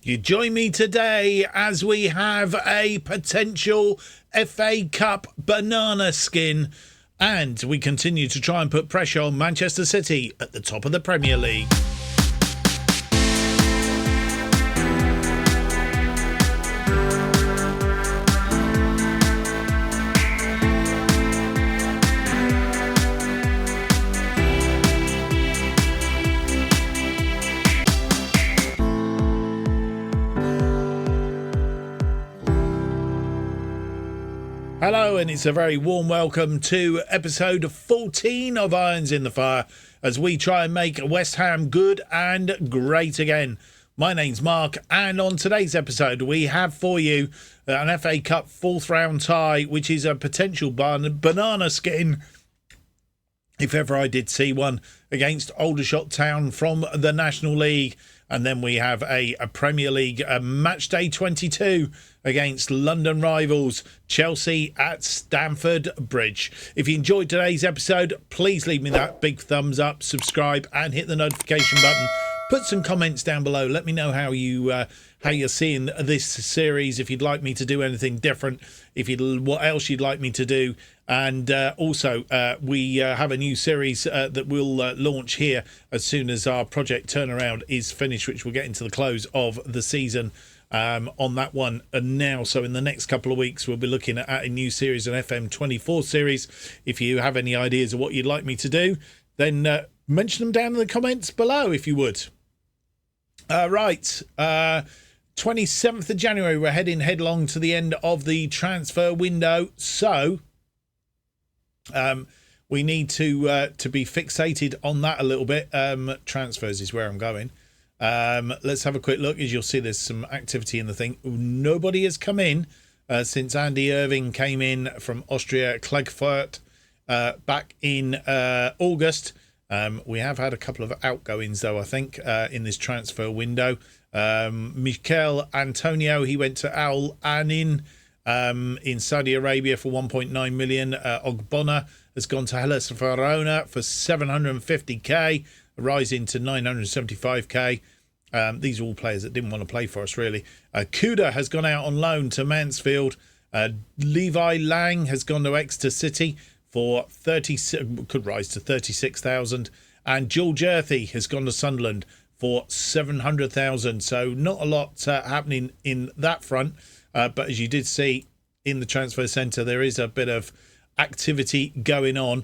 You join me today as we have a potential FA Cup banana skin, and we continue to try and put pressure on Manchester City at the top of the Premier League. Hello, and it's a very warm welcome to episode 14 of Irons in the Fire as we try and make West Ham good and great again. My name's Mark, and on today's episode we have for you an FA Cup fourth round tie, which is a potential banana skin, if ever I did see one, against Aldershot Town from the National League. And then we have a Premier League match day 22 against London rivals Chelsea at Stamford Bridge. If you enjoyed today's episode, please leave me that big thumbs up, subscribe and hit the notification button. Put some comments down below. Let me know how you're seeing this series, if you'd like me to do anything different, what else you'd like me to do. And also we have a new series that we'll launch here as soon as our project turnaround is finished, which will get into the close of the season on that one now. So in the next couple of weeks we'll be looking at a new series, an FM24 series. If you have any ideas of what you'd like me to do, then mention them down in the comments below if you would. Right, 27th of January, we're heading headlong to the end of the transfer window, so we need to be fixated on that a little bit. Transfers is where I'm going. Let's have a quick look. As you'll see, there's some activity in the thing. Nobody has come in since Andy Irving came in from Austria Klagenfurt back in August. We have had a couple of outgoings, though, I think, in this transfer window. Mikel Antonio, he went to Al Ain in Saudi Arabia for 1.9 million. Ogbonna has gone to Hellas Verona for 750k, rising to 975k. These are all players that didn't want to play for us, really. Kuda has gone out on loan to Mansfield. Levi Lang has gone to Exeter City for could rise to 36,000, and Joel Jerthy has gone to Sunderland for 700,000. So not a lot happening in that front, but as you did see in the transfer centre, there is a bit of activity going on.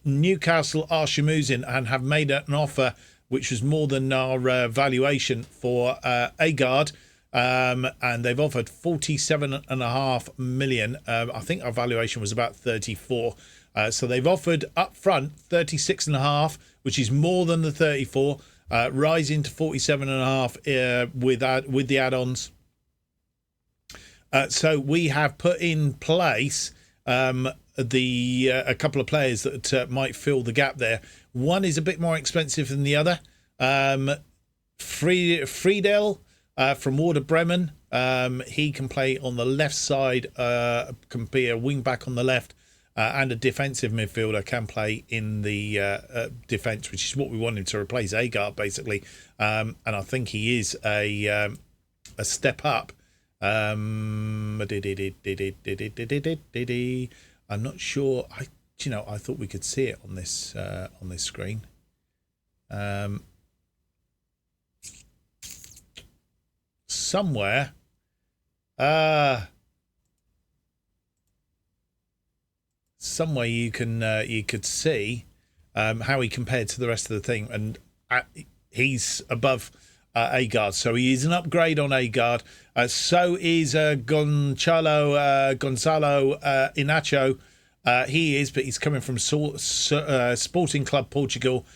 Newcastle are schmoozing and have made an offer which was more than our valuation for Agard. And they've offered 47.5 million. I think our valuation was about 34. So they've offered up front 36.5, which is more than the 34, rising to 47.5 with the add-ons. So we have put in place a couple of players that might fill the gap there. One is a bit more expensive than the other. Friedel from Werder Bremen. He can play on the left side, can be a wing back on the left, and a defensive midfielder, can play in the defence, which is what we want him to replace Agard, basically. And I think he is a step up. I'm not sure. I thought we could see it on this screen. Somewhere you could see how he compared to the rest of the thing, and he's above Agard, so he is an upgrade on Agard. So is Gonzalo Inacho. He is, but he's coming from Sporting Club Portugal.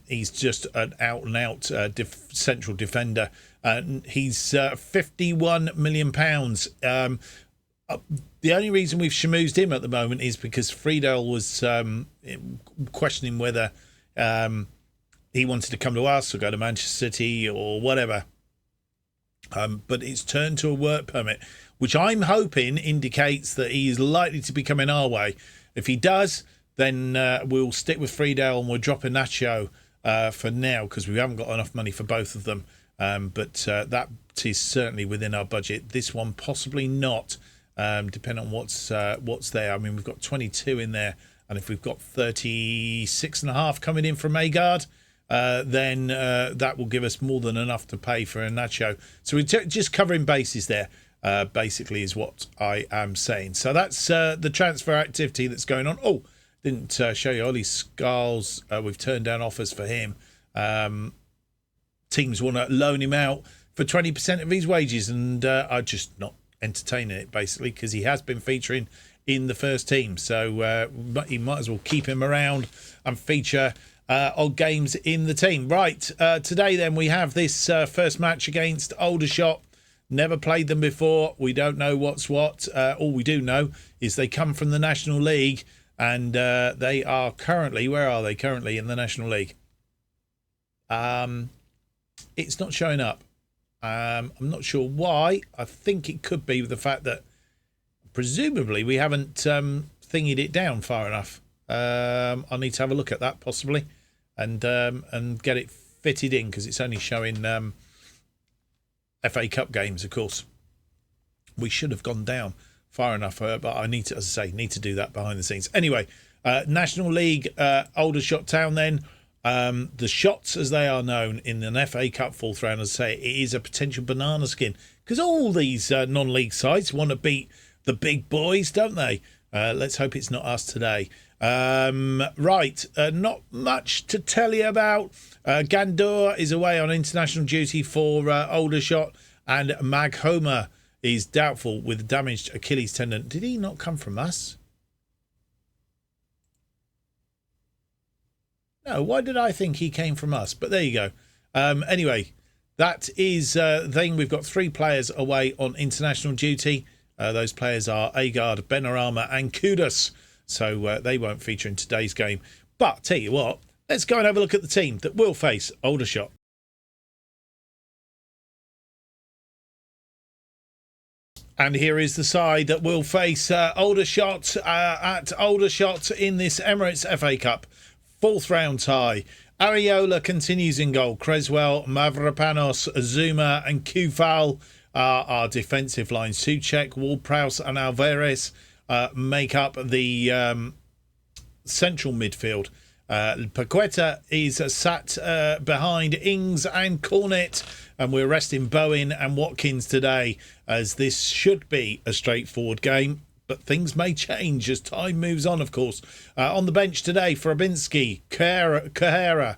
He's just an out-and-out central defender. He's £51 million. The only reason we've schmoozed him at the moment is because Friedel was questioning whether he wanted to come to us or go to Manchester City or whatever. But it's turned to a work permit, which I'm hoping indicates that he is likely to be coming our way. If he does, then we'll stick with Friedel and we'll drop Inacho for now, because we haven't got enough money for both of them. but that is certainly within our budget. This one possibly not, depending on what's there. I mean, we've got 22 in there, and if we've got 36.5 coming in from Agard, then that will give us more than enough to pay for a Nacho. So we're just covering bases there, basically, is what I am saying. So that's the transfer activity that's going on. Oh, didn't show you Ollie Skulls. We've turned down offers for him. Teams want to loan him out for 20% of his wages, and I'm just not entertaining it, basically, because he has been featuring in the first team. So he might as well keep him around and feature odd games in the team. Right, today then we have this first match against Aldershot. Never played them before. We don't know what's what. All we do know is they come from the National League, and they are currently, where are they currently in the National League? It's not showing up. I'm not sure why. I think it could be with the fact that presumably we haven't thingied it down far enough. I need to have a look at that possibly, and get it fitted in, because it's only showing FA Cup games. Of course, we should have gone down far enough, but I need to, as I say, need to do that behind the scenes. Anyway, National League, Aldershot Town then. The Shots, as they are known in an FA Cup fourth round, as I say, it is a potential banana skin, because all these non-league sides want to beat the big boys, don't they? Let's hope it's not us today. Right, not much to tell you about. Gandour is away on international duty for Aldershot, and Maghoma is doubtful with damaged Achilles tendon. Did he not come from us? No, why did I think he came from us? But there you go. Anyway, that is the thing. We've got 3 players away on international duty. Those players are Agard, Benarama and Kudus. So they won't feature in today's game. But tell you what, let's go and have a look at the team that will face Aldershot. And here is the side that will face Aldershot at Aldershot in this Emirates FA Cup. Fourth round tie. Areola continues in goal. Creswell, Mavropanos, Zuma and Kufal are our defensive line. Souček, Ward-Prowse and Alvarez make up the central midfield. Paqueta is sat behind Ings and Cornet, and we're resting Bowen and Watkins today, as this should be a straightforward game. But things may change as time moves on, of course. On the bench today, Frabinski, Kahera,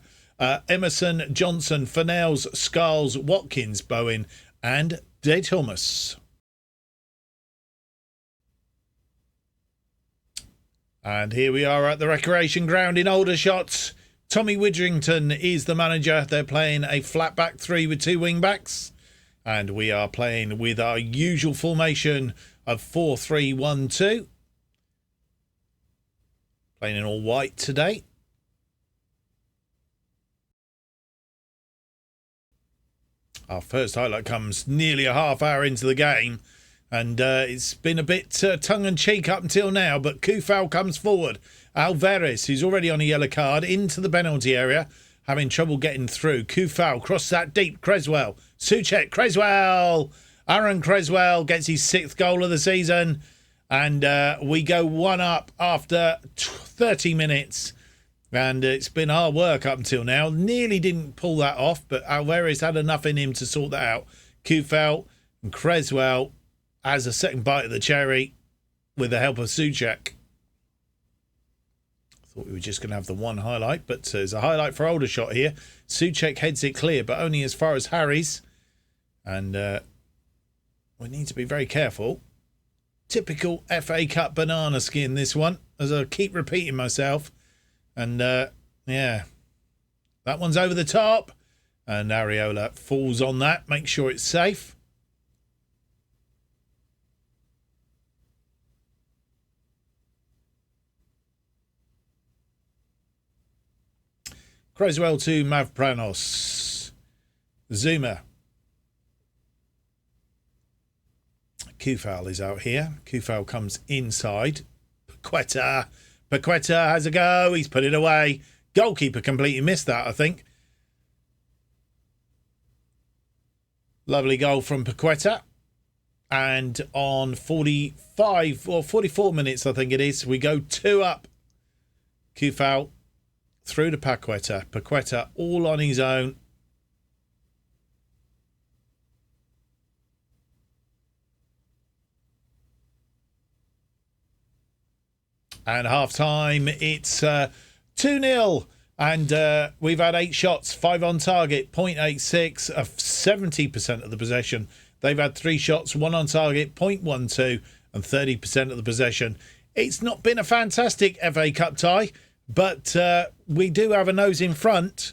Emerson, Johnson, Fennells, Skulls, Watkins, Bowen and De Thomas. And here we are at the recreation ground in Aldershot. Tommy Widrington is the manager. They're playing a flat back 3 with 2 wing backs. And we are playing with our usual formation of 4-3-1-2. Playing in all white today. Our first highlight comes nearly a half hour into the game. And it's been a bit tongue-in-cheek up until now. But Kufal comes forward. Alvarez, who's already on a yellow card, into the penalty area. Having trouble getting through. Kufal cross that deep. Creswell. Souček. Creswell. Aaron Creswell gets his 6th goal of the season. And we go 1 up after 30 minutes. And it's been hard work up until now. Nearly didn't pull that off, but Alvarez had enough in him to sort that out. Kufal and Creswell has a second bite of the cherry with the help of Souček. Thought we were just going to have the one highlight, but there's a highlight for Aldershot here. Souček heads it clear, but only as far as Harry's. And we need to be very careful. Typical FA Cup banana skin, this one, as I keep repeating myself. And yeah, that one's over the top. And Areola falls on that. Make sure it's safe. Creswell to Mavropanos. Zuma. Kufal is out here. Kufal comes inside. Paqueta has a go. He's put it away. Goalkeeper completely missed that, I think. Lovely goal from Paqueta. And on 45 or 44 minutes, I think it is, we go 2 up. Kufau through to Paqueta. Paqueta all on his own. And half time, it's 2-0. And we've had 8 shots, 5 on target, 0.86 of 70% of the possession. They've had 3 shots, 1 on target, 0.12 and 30% of the possession. It's not been a fantastic FA Cup tie, but we do have a nose in front.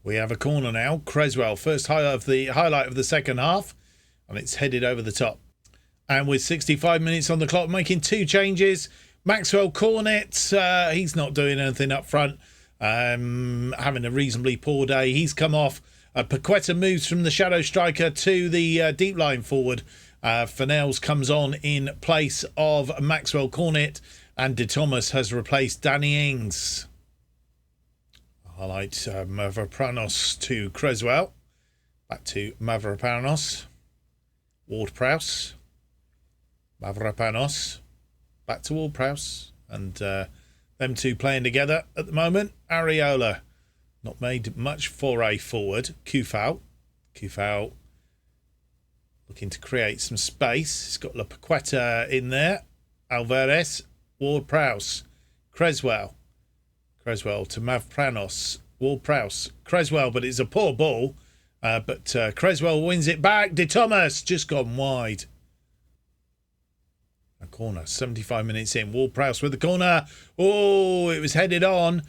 We have a corner now. Creswell, first highlight of the second half, and it's headed over the top. And with 65 minutes on the clock, making 2 changes. Maxwell Cornet, he's not doing anything up front, having a reasonably poor day. He's come off. Paqueta moves from the shadow striker to the deep line forward. Fennells comes on in place of Maxwell Cornet, and De Thomas has replaced Danny Ings. Highlight Mavropanos to Creswell. Back to Mavropanos. Ward-Prowse. Mavropanos. Back to Ward-Prowse. And them two playing together at the moment. Areola not made much foray forward. Kufau looking to create some space. He's got La Paqueta in there. Alvarez. Ward-Prowse. Creswell to Mavropanos. Ward-Prowse. Creswell, but it's a poor ball. But Creswell wins it back. De Thomas just gone wide. A corner, 75 minutes in. Ward-Prowse with the corner. Oh, it was headed on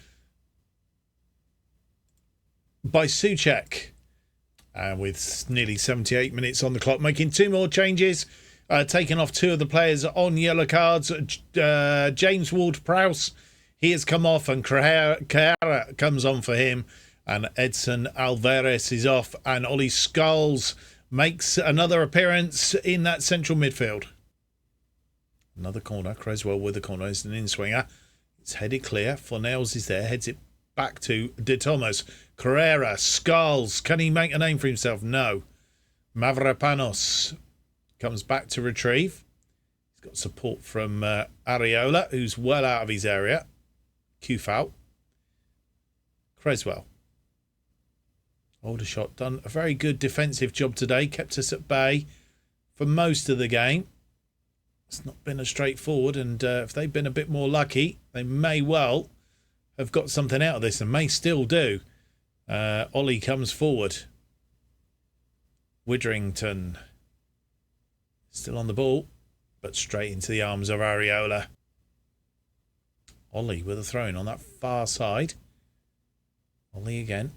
by Souček. And with nearly 78 minutes on the clock, making 2 more changes. Taking off 2 of the players on yellow cards. James Ward-Prowse, he has come off, and Carrera comes on for him. And Edson Alvarez is off. And Ollie Scholes makes another appearance in that central midfield. Another corner. Creswell with the corner. It's an in-swinger. It's headed clear. Fornells is there. Heads it back to De Thomas. Carrera. Scholes. Can he make a name for himself? No. Mavropanos comes back to retrieve. He's got support from Areola, who's well out of his area. Kufau. Creswell. Aldershot done a very good defensive job today. Kept us at bay for most of the game. It's not been as straightforward, and if they've been a bit more lucky, they may well have got something out of this, and may still do. Ollie comes forward. Widdrington still on the ball, but straight into the arms of Areola. Ollie with a throw-in on that far side. Ollie again.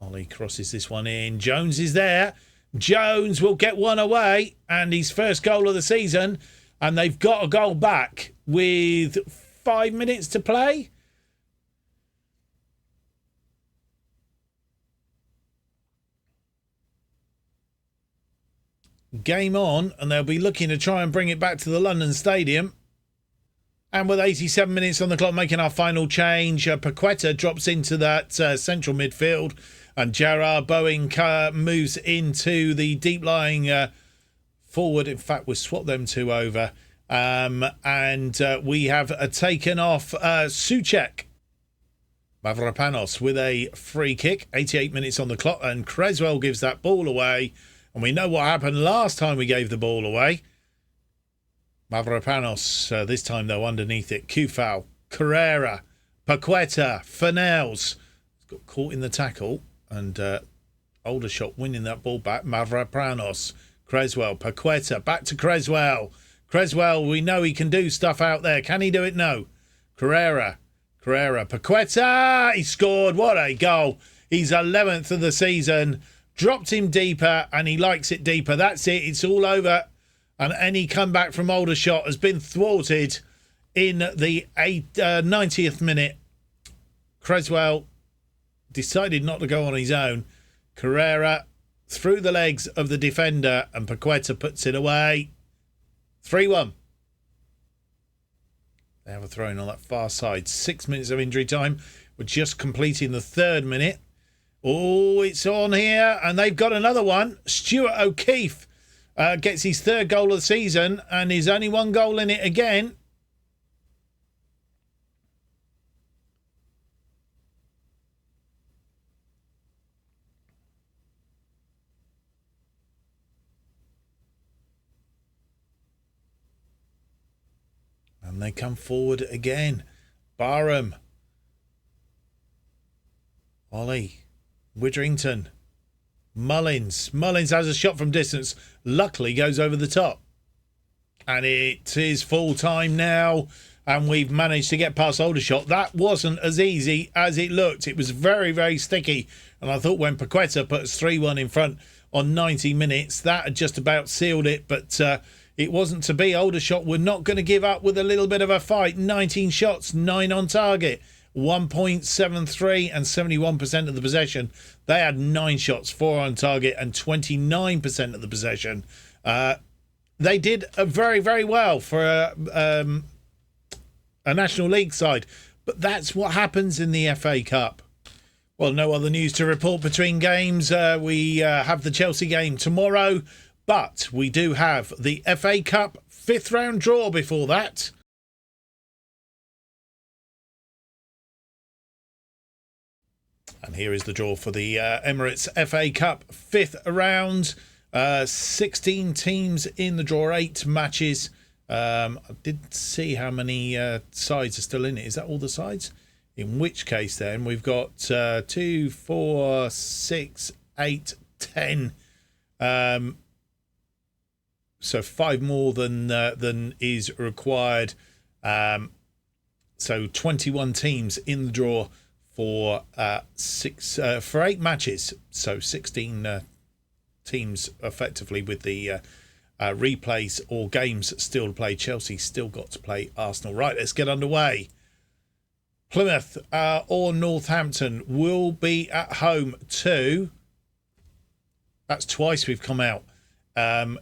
Ollie crosses this one in. Jones is there. Jones will get one away, and his first goal of the season. And they've got a goal back with 5 minutes to play. Game on, and they'll be looking to try and bring it back to the London Stadium. And with 87 minutes on the clock, making our final change, Paqueta drops into that central midfield, and Gerard Bowen moves into the deep-lying forward. In fact, we'll swap them 2 over. And we have taken off Souček. Mavropanos with a free kick. 88 minutes on the clock, and Creswell gives that ball away. And we know what happened last time we gave the ball away. Mavropanos, this time though, underneath it. Kufau, Carrera, Paqueta, Fennells. Got caught in the tackle, and Aldershot winning that ball back. Mavropanos, Creswell, Paqueta, back to Creswell. Creswell, we know he can do stuff out there. Can he do it? No. Carrera, Paqueta, he scored. What a goal. He's 11th of the season. Dropped him deeper, and he likes it deeper. That's it. It's all over. And any comeback from Aldershot has been thwarted in the 90th minute. Creswell decided not to go on his own. Carrera through the legs of the defender, and Paqueta puts it away. 3-1. They have a throw-in on that far side. 6 minutes of injury time. We're just completing the 3rd minute. Oh, it's on here, and they've got another one. Stuart O'Keefe gets his third goal of the season, and he's only one goal in it again. And they come forward again. Barham. Ollie. Widdrington. Mullins. Mullins has a shot from distance. Luckily goes over the top. And it is full time now. And we've managed to get past Aldershot. That wasn't as easy as it looked. It was very, very sticky. And I thought when Paqueta put us 3-1 in front on 90 minutes, that had just about sealed it. But it wasn't to be. Aldershot were not going to give up with a little bit of a fight. 19 shots, 9 on target. 1.73 and 71% of the possession. They had 9 shots, 4 on target and 29% of the possession. They did very, very well for a National League side. But that's what happens in the FA Cup. Well, no other news to report between games. We have the Chelsea game tomorrow. But we do have the FA Cup 5th round draw before that. And here is the draw for the Emirates FA Cup 5th round. 16 teams in the draw, 8 matches. I didn't see how many sides are still in it. Is that all the sides? In which case then we've got 2, 4, 6, 8, 10. So 5 more than is required. So 21 teams in the draw for 8 matches. So 16 teams effectively with the replays or games still to play. Chelsea still got to play Arsenal. Right, let's get underway. Plymouth or Northampton will be at home to... That's twice we've come out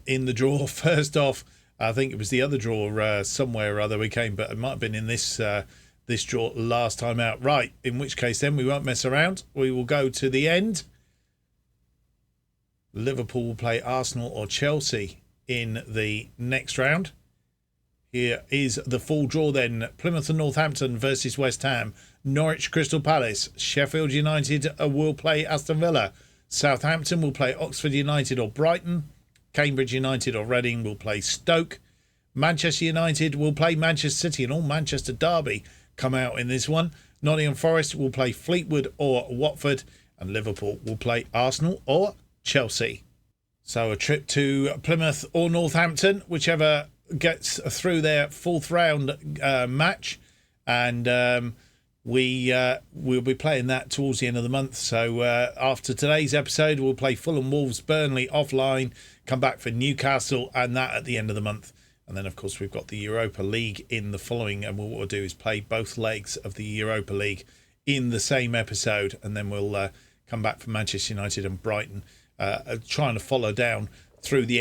in the draw. First off, I think it was the other draw somewhere or other we came, but it might have been in this draw last time out. Right, in which case then we won't mess around. We will go to the end. Liverpool will play Arsenal or Chelsea in the next round. Here is the full draw then. Plymouth and Northampton versus West Ham. Norwich Crystal Palace. Sheffield United will play Aston Villa. Southampton will play Oxford United or Brighton. Cambridge United or Reading will play Stoke. Manchester United will play Manchester City, and all Manchester derby come out in this one. Nottingham Forest will play Fleetwood or Watford, and Liverpool will play Arsenal or Chelsea. So a trip to Plymouth or Northampton, whichever gets through their 4th round match, and we'll be playing that towards the end of the month. So after today's episode, we'll play Fulham, Wolves, Burnley offline, come back for Newcastle, and that at the end of the month. And then, of course, we've got the Europa League in the following, and what we'll do is play both legs of the Europa League in the same episode, and then we'll come back for Manchester United and Brighton, trying to follow down through the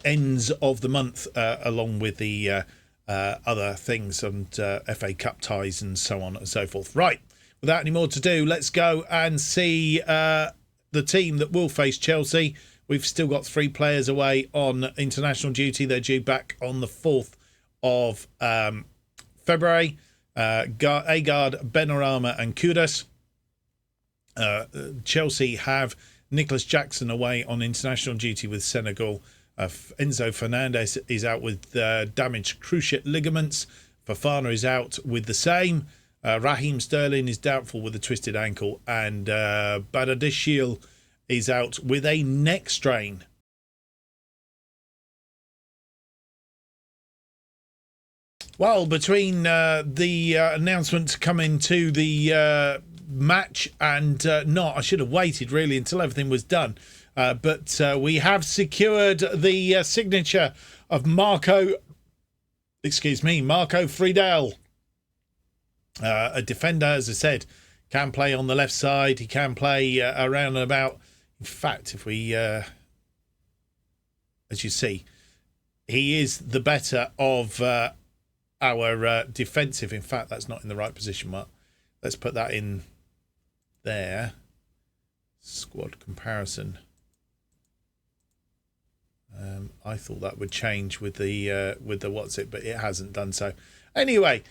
ends of the month, along with the other things and FA Cup ties and so on and so forth. Right, without any more to do, let's go and see the team that will face Chelsea. We've still got 3 players away on international duty. They're due back on the 4th of February. Agard, Benrahma and Kudus. Chelsea have Nicholas Jackson away on international duty with Senegal. Enzo Fernandez is out with damaged cruciate ligaments. Fofana is out with the same. Raheem Sterling is doubtful with a twisted ankle. And Badadishil is out with a neck strain. Well, between the announcement coming to the match and not, I should have waited really until everything was done. But we have secured the signature of Marco Friedel. A defender, as I said, can play on the left side. He can play around and about. In fact, if we, as you see, he is the better of our defensive. In fact, that's not in the right position, Mark. Let's put that in there. Squad comparison. I thought that would change with the what's it, but it hasn't done so. Anyway,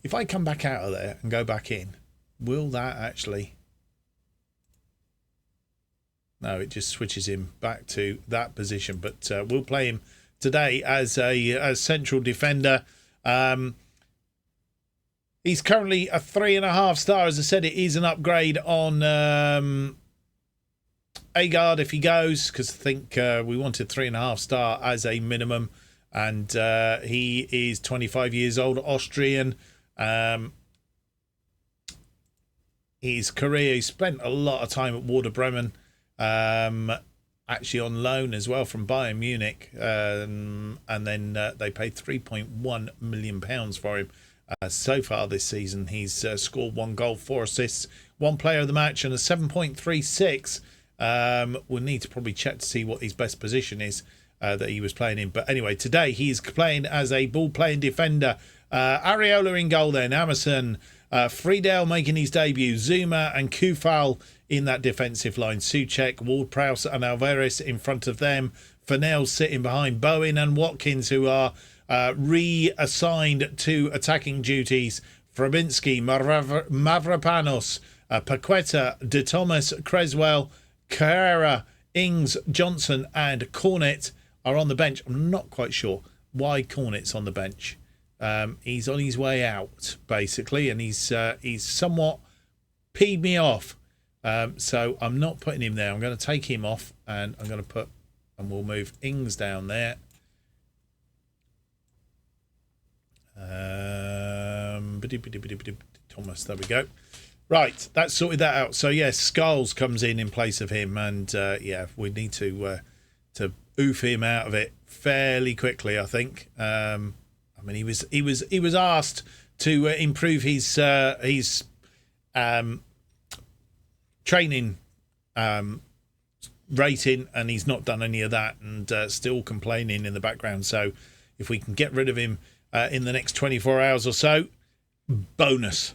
if I come back out of there and go back in, will that actually? No, it just switches him back to that position. But we'll play him today as a central defender. He's currently a 3.5 star. As I said, it is an upgrade on Agard if he goes, because I think we wanted 3.5 star as a minimum. And he is 25 years old, Austrian. His career, he spent a lot of time at Werder Bremen. Actually on loan as well from Bayern Munich, and then they paid £3.1 million for him. So far this season, he's scored 1 goal, 4 assists, 1 player of the match, and a 7.36. We'll need to probably check to see what his best position is that he was playing in. But anyway, today he's playing as a ball-playing defender. Areola in goal then, Emerson, Friedel making his debut, Zuma and Kufal in that defensive line. Souček, Ward-Prowse and Alvarez in front of them. Fennell sitting behind Bowen and Watkins, who are reassigned to attacking duties. Frabinski, Mavropanos, Paqueta, De Thomas, Creswell, Carrera, Ings, Johnson and Cornet are on the bench. I'm not quite sure why Cornet's on the bench. He's on his way out, basically, and he's somewhat peed me off. So I'm not putting him there. I'm going to take him off, and I'm going to put, and we'll move Ings down there. Thomas, there we go. Right, that's sorted that out. So yes, Skulls comes in place of him, and yeah, we need to oof him out of it fairly quickly, I think. I mean, he was asked to improve his training rating, and he's not done any of that, and still complaining in the background. So if we can get rid of him in the next 24 hours or so, bonus.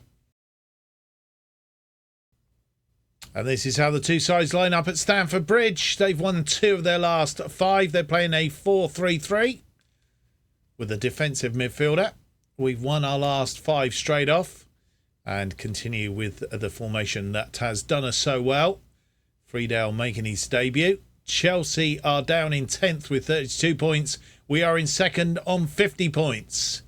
And this is how the two sides line up at Stamford Bridge. They've won 2 of their last 5. They're playing a 4-3-3 with a defensive midfielder. We've won our last 5 straight off and continue with the formation that has done us so well. Friedel making his debut. Chelsea are down in 10th with 32 points. We are in 2nd on 50 points.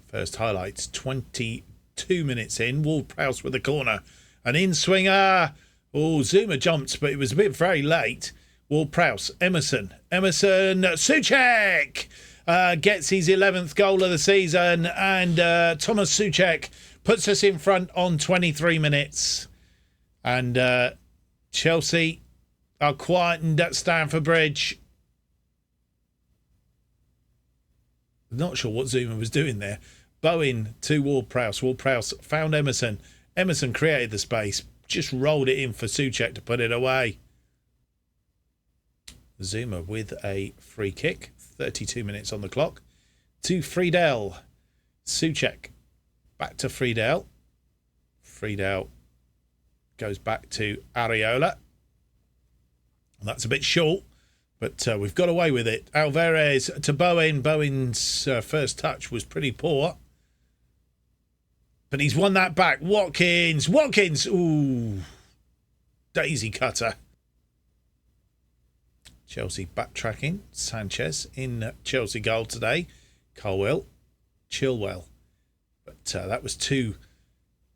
First highlights, 22 minutes in. Ward-Prowse with a corner. An in-swinger. Oh, Zuma jumped, but it was a bit very late. Ward-Prowse, Emerson, Souček gets his 11th goal of the season, and Thomas Souček puts us in front on 23 minutes. And Chelsea are quietened at Stamford Bridge. Not sure what Zuma was doing there. Bowen to Ward-Prowse. Ward-Prowse found Emerson. Emerson created the space. Just rolled it in for Souček to put it away. Zuma with a free kick. 32 minutes on the clock. To Friedel. Souček. Back to Friedel. Friedel goes back to Areola. That's a bit short, but we've got away with it. Alvarez to Bowen. Bowen's first touch was pretty poor, but he's won that back. Watkins. Ooh. Daisy cutter. Chelsea backtracking. Sanchez in Chelsea goal today. Colwell. Chilwell. But that was too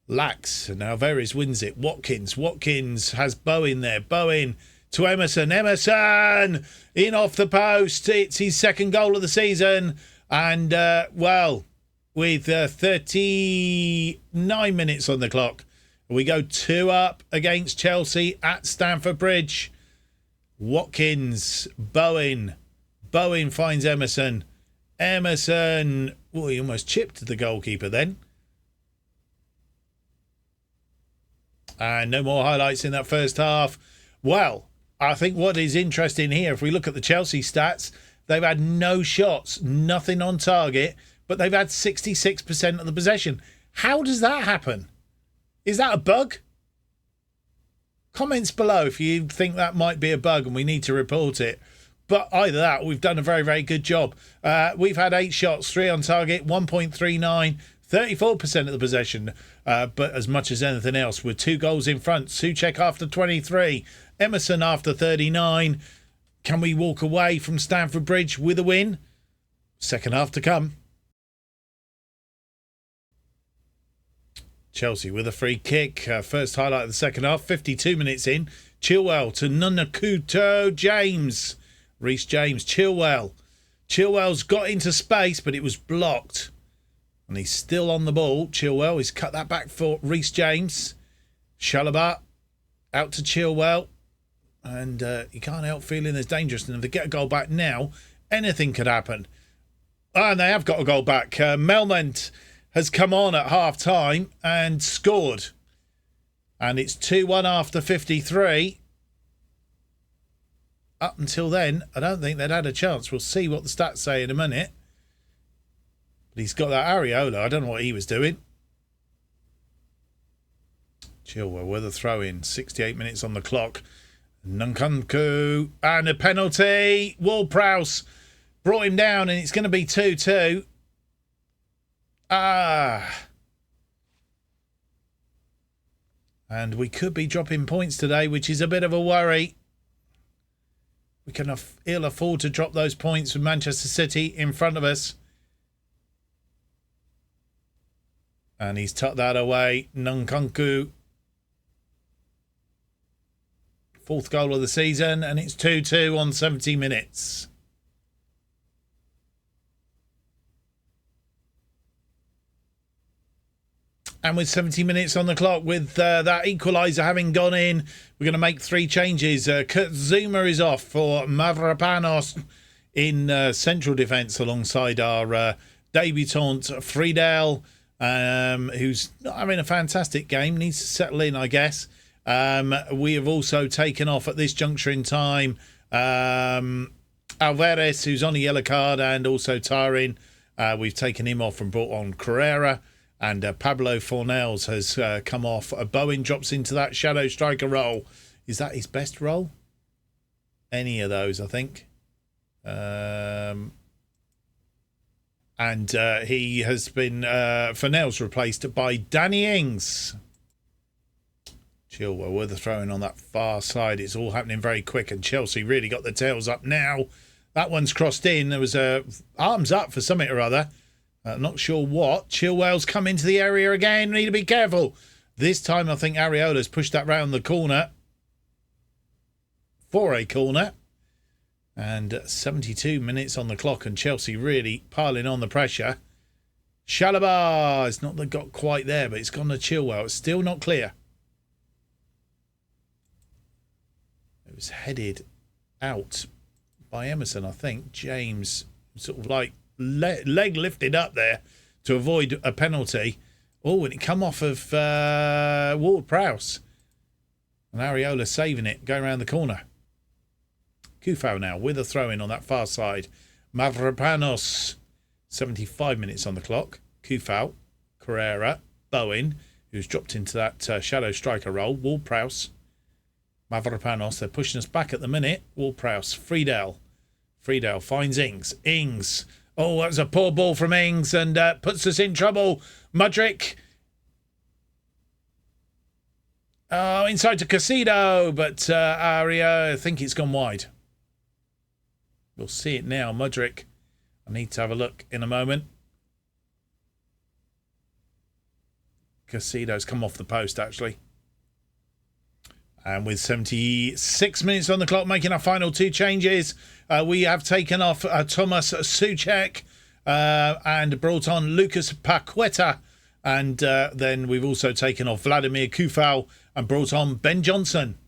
lax. And Alvarez wins it. Watkins has Bowen there. Bowen to Emerson. Emerson in off the post. It's his 2nd goal of the season. And, well, with 39 minutes on the clock, we go 2 up against Chelsea at Stamford Bridge. Watkins, Bowen finds Emerson. Emerson, oh, he almost chipped the goalkeeper then. And no more highlights in that first half. Well, I think what is interesting here, if we look at the Chelsea stats, They've had no shots, nothing on target, but they've had 66% of the possession. How does that happen? Is that a bug? Comments below if you think that might be a bug and we need to report it. But either that, we've done a very, very good job. We've had 8 shots, 3 on target, 1.39, 34% of the possession. But as much as anything else, with 2 goals in front. Souček after 23, Emerson after 39. Can we walk away from Stamford Bridge with a win? Second half to come. Chelsea with a free kick. First highlight of the second half, 52 minutes in. Chilwell to Nunakuto James. Reece James, Chilwell. Chilwell's got into space, but it was blocked. And he's still on the ball. Chilwell, he's cut that back for Reece James. Chalobah out to Chilwell. And you can't help feeling there's dangerous. And if they get a goal back now, anything could happen. And they have got a goal back. Melmond has come on at half-time and scored. And it's 2-1 after 53. Up until then, I don't think they'd had a chance. We'll see what the stats say in a minute. But he's got that Areola. I don't know what he was doing. Chilwell with a throw-in. 68 minutes on the clock. Nkunku. And a penalty. Ward-Prowse brought him down and it's going to be 2-2. And we could be dropping points today, which is a bit of a worry. We can ill afford to drop those points with Manchester City in front of us. And he's tucked that away. Nkunku. 4th goal of the season. And it's 2-2 on 70 minutes. And with 70 minutes on the clock, with that equaliser having gone in, we're going to make 3 changes. Kurt Zouma is off for Mavropanos in central defence alongside our debutant Friedel, who's not having a fantastic game. Needs to settle in, I guess. We have also taken off at this juncture in time Alvarez, who's on a yellow card, and also Tyrin. We've taken him off and brought on Carrera. And Pablo Fornells has come off. Bowen drops into that shadow striker role. Is that his best role? Any of those, I think. And he has been, Fornells replaced by Danny Ings. Chilwell with a throw-in on that far side. It's all happening very quick, and Chelsea really got the tails up now. That one's crossed in. There was arms up for something or other. Not sure what. Chilwell's come into the area again. Need to be careful. This time I think Areola's pushed that round the corner. For a corner. And 72 minutes on the clock and Chelsea really piling on the pressure. Chalobah. It's not got quite there, but it's gone to Chilwell. It's still not clear. It was headed out by Emerson, I think. James sort of like leg lifted up there to avoid a penalty. Oh, and it come off of Ward-Prowse. And Areola saving it, going around the corner. Kufau now with a throw-in on that far side. Mavropanos, 75 minutes on the clock. Kufau, Carrera, Bowen, who's dropped into that shadow striker role. Ward-Prowse, Mavropanos. They're pushing us back at the minute. Ward-Prowse, Friedel. Friedel finds Ings. Ings. Oh, that's a poor ball from Ings and puts us in trouble. Mudryk. Oh, inside to Casido, but Aria, I think it's gone wide. We'll see it now. Mudryk. I need to have a look in a moment. Casido's come off the post, actually. And with 76 minutes on the clock, making our final 2 changes, we have taken off Thomas Souček and brought on Lucas Paqueta. And then we've also taken off Vladimir Kufau and brought on Ben Johnson.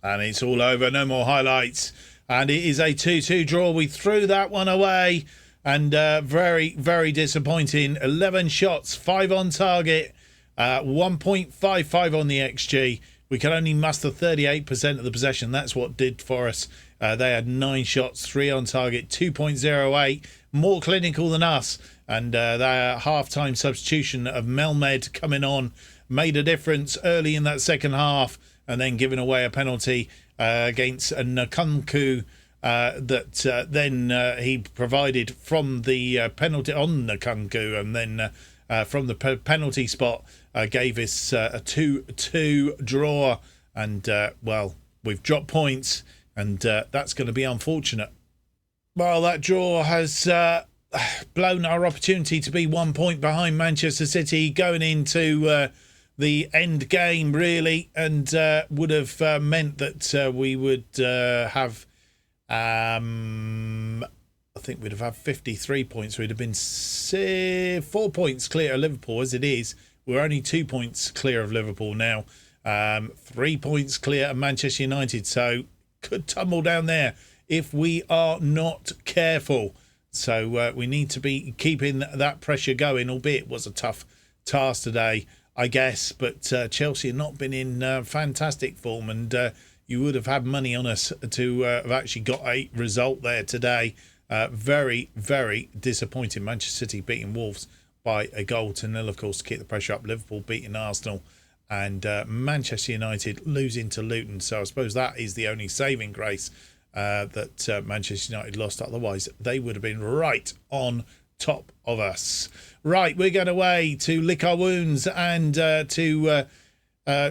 And it's all over. No more highlights. And it is a 2-2 draw. We threw that one away. And very, very disappointing. 11 shots, 5 on target, 1.55 on the XG. We can only muster 38% of the possession. That's what did for us. They had 9 shots, 3 on target, 2.08, more clinical than us. And their half-time substitution of Melmed coming on made a difference early in that second half, and then giving away a penalty against Nkunku that then he provided from the penalty on Nkunku, and then from the penalty spot gave us a 2-2 draw. And, well, we've dropped points, and that's going to be unfortunate. Well, that draw has blown our opportunity to be 1 point behind Manchester City going into the end game, really, and would have meant that we would have, I think we'd have had 53 points. We'd have been 4 points clear of Liverpool. As it is, we're only 2 points clear of Liverpool now, 3 points clear of Manchester United, so could tumble down there if we are not careful. So we need to be keeping that pressure going, albeit it was a tough task today, I guess. But Chelsea have not been in fantastic form, and you would have had money on us to have actually got a result there today. Very, very disappointing. Manchester City beating Wolves by a 1-0, of course, to keep the pressure up. Liverpool beating Arsenal, and Manchester United losing to Luton. So I suppose that is the only saving grace that Manchester United lost. Otherwise, they would have been right on top of us. Right, we're going away to lick our wounds and to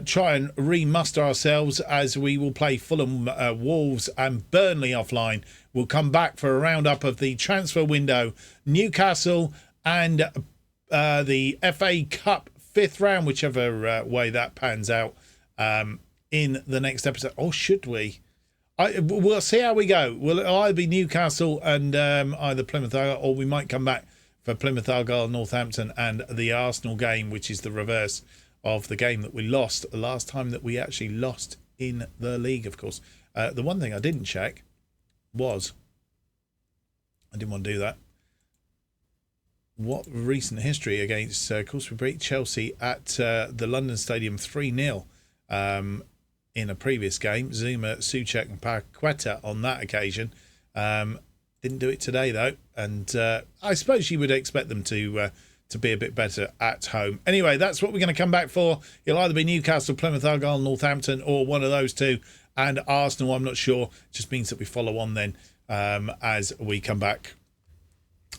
try and remuster ourselves, as we will play Fulham, Wolves and Burnley offline. We'll come back for a roundup of the transfer window, Newcastle and the FA Cup 5th round, whichever way that pans out, in the next episode. Or should we? We'll see how we go. It'll either be Newcastle and either Plymouth Argyle, or we might come back for Plymouth Argyle, Northampton, and the Arsenal game, which is the reverse of the game that we lost the last time that we actually lost in the league, of course. The one thing I didn't check was, I didn't want to do that, what recent history against, of course, we beat Chelsea at the London Stadium 3-0 in a previous game. Zuma, Souček and Paqueta on that occasion. Didn't do it today, though. And I suppose you would expect them to be a bit better at home. Anyway, that's what we're going to come back for. It'll either be Newcastle, Plymouth Argyle, Northampton, or one of those two. And Arsenal, I'm not sure. It just means that we follow on then as we come back.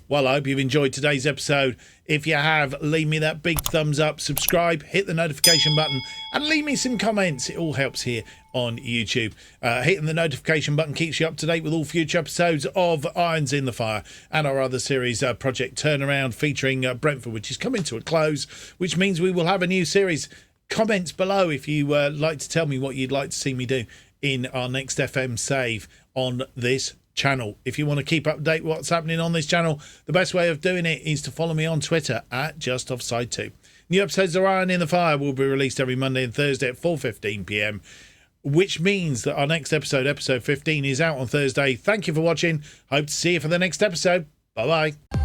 Well, I hope you've enjoyed today's episode. If you have, leave me that big thumbs up, subscribe, hit the notification button, and leave me some comments. It all helps here on YouTube. Hitting the notification button keeps you up to date with all future episodes of Irons in the Fire and our other series, Project Turnaround, featuring Brentford, which is coming to a close, which means we will have a new series. Comments below if you like to tell me what you'd like to see me do in our next FM save on this channel. If you want to keep up to date with what's happening on this channel, the best way of doing it is to follow me on Twitter at JustOffsideFM. New episodes of Iron in the Fire will be released every Monday and Thursday at 4:15 p.m, which means that our next episode, episode 15, is out on Thursday. Thank you for watching. Hope to see you for the next episode. Bye bye.